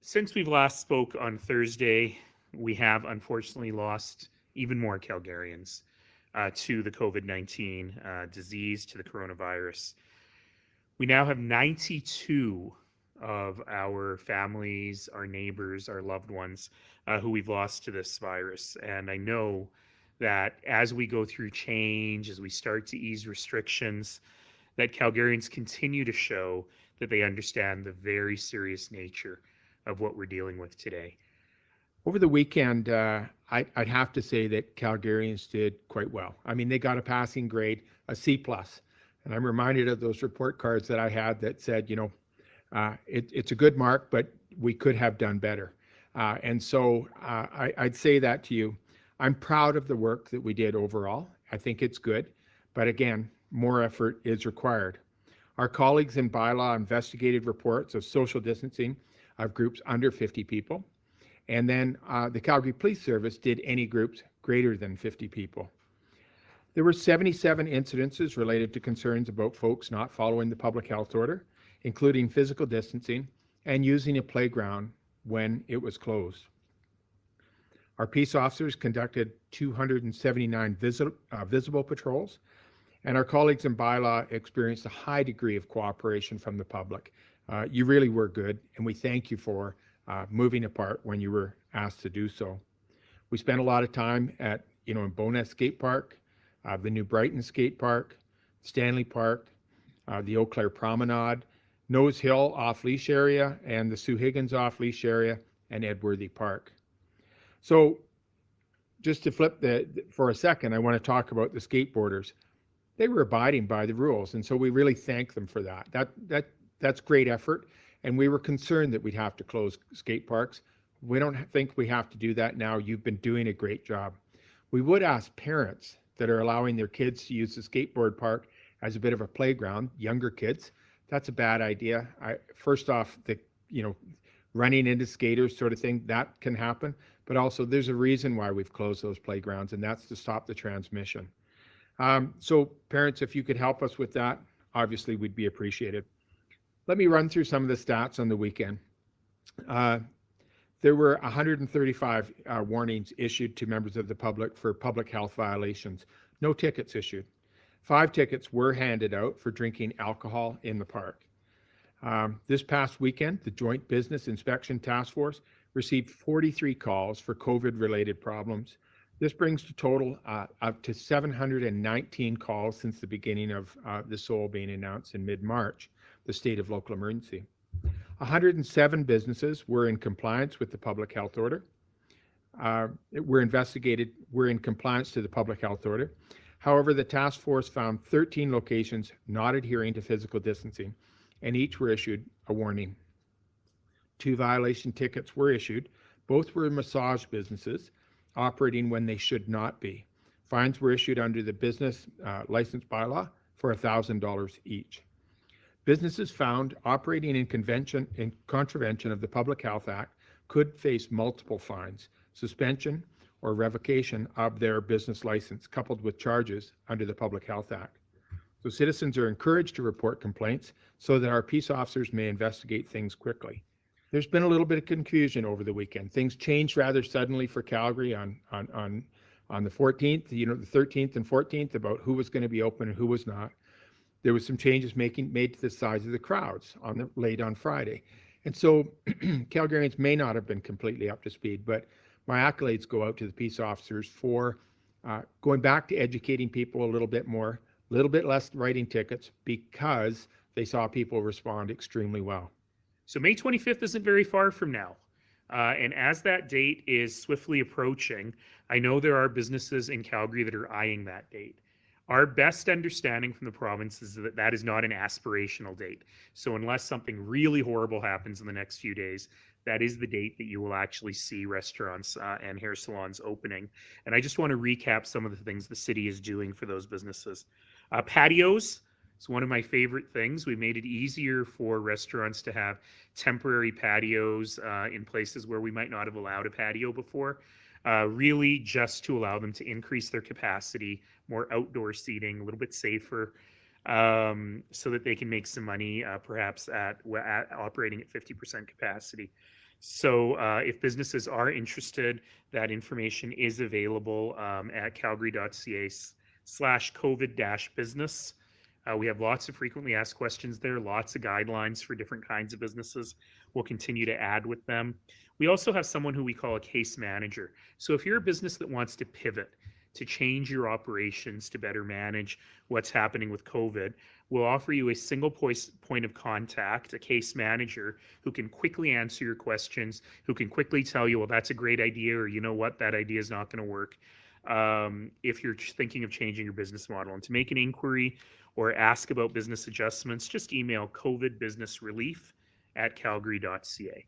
Since we've last spoke on Thursday, we have unfortunately lost even more Calgarians to the COVID-19 disease, to the coronavirus. We now have 92 of our families, our neighbors, our loved ones who we've lost to this virus. And I know that as we go through change, as we start to ease restrictions, that Calgarians continue to show that they understand the very serious nature of what we're dealing with today. Over the weekend, I'd have to say that Calgarians did quite well. I mean, they got a passing grade, a C plus, and I'm reminded of those report cards that I had that said, it's a good mark, but we could have done better. I'd say that to you. I'm proud of the work that we did overall. I think it's good, but again, more effort is required. Our colleagues in bylaw investigated reports of social distancing of groups under 50 people. And then the Calgary Police Service did any groups greater than 50 people. There were 77 incidences related to concerns about folks not following the public health order, including physical distancing and using a playground when it was closed. Our peace officers conducted 279 visible patrols, and our colleagues in bylaw experienced a high degree of cooperation from the public. You really were good, and we thank you for moving apart when you were asked to do so. We spent a lot of time at, in Bowness Skate Park, the New Brighton Skate Park, Stanley Park, the Eau Claire Promenade, Nose Hill off-leash area, and the Sue Higgins off-leash area, and Edworthy Park. So just to flip for a second, I want to talk about the skateboarders. They were abiding by the rules, and so we really thank them for that. That's great effort, and we were concerned that we'd have to close skate parks. We don't think we have to do that now. You've been doing a great job. We would ask parents that are allowing their kids to use the skateboard park as a bit of a playground, younger kids. That's a bad idea. First off, running into skaters sort of thing, that can happen. But also there's a reason why we've closed those playgrounds, and that's to stop the transmission. So parents, if you could help us with that, obviously we'd be appreciated. Let me run through some of the stats on the weekend. There were 135 warnings issued to members of the public for public health violations. No tickets issued. 5 tickets were handed out for drinking alcohol in the park. This past weekend, the Joint Business Inspection Task Force received 43 calls for COVID-related problems. This brings the total up to 719 calls since the beginning of the SOL being announced in mid-March, the state of local emergency. 107 businesses were in compliance with the public health order. Were in compliance to the public health order. However, the task force found 13 locations not adhering to physical distancing, and each were issued a warning. 2 violation tickets were issued. Both were massage businesses operating when they should not be. Fines were issued under the business license bylaw for $1,000 each. Businesses found operating in contravention of the Public Health Act could face multiple fines, suspension, or revocation of their business license, coupled with charges under the Public Health Act. So citizens are encouraged to report complaints so that our peace officers may investigate things quickly. There's been a little bit of confusion over the weekend. Things changed rather suddenly for Calgary on the 14th, the 13th and 14th about who was going to be open and who was not. There was some changes made to the size of the crowds late on Friday. And so Calgarians may not have been completely up to speed, but my accolades go out to the peace officers for going back to educating people a little bit more, a little bit less writing tickets, because they saw people respond extremely well. So May 25th isn't very far from now. And as that date is swiftly approaching, I know there are businesses in Calgary that are eyeing that date. Our best understanding from the province is that that is not an aspirational date. So unless something really horrible happens in the next few days, that is the date that you will actually see restaurants and hair salons opening. And I just want to recap some of the things the city is doing for those businesses. Patios is one of my favorite things. We made it easier for restaurants to have temporary patios in places where we might not have allowed a patio before. Really just to allow them to increase their capacity, more outdoor seating, a little bit safer, so that they can make some money perhaps at operating at 50% capacity. So if businesses are interested, that information is available at calgary.ca/COVID-business. We have lots of frequently asked questions there, lots of guidelines for different kinds of businesses. We'll continue to add with them. We also have someone who we call a case manager. So if you're a business that wants to pivot, to change your operations to better manage what's happening with COVID, we'll offer you a single point of contact, a case manager who can quickly answer your questions, who can quickly tell you, well, that's a great idea, or you know what, that idea is not going to work. If you're thinking of changing your business model. And to make an inquiry or ask about business adjustments, just email covidbusinessrelief@calgary.ca.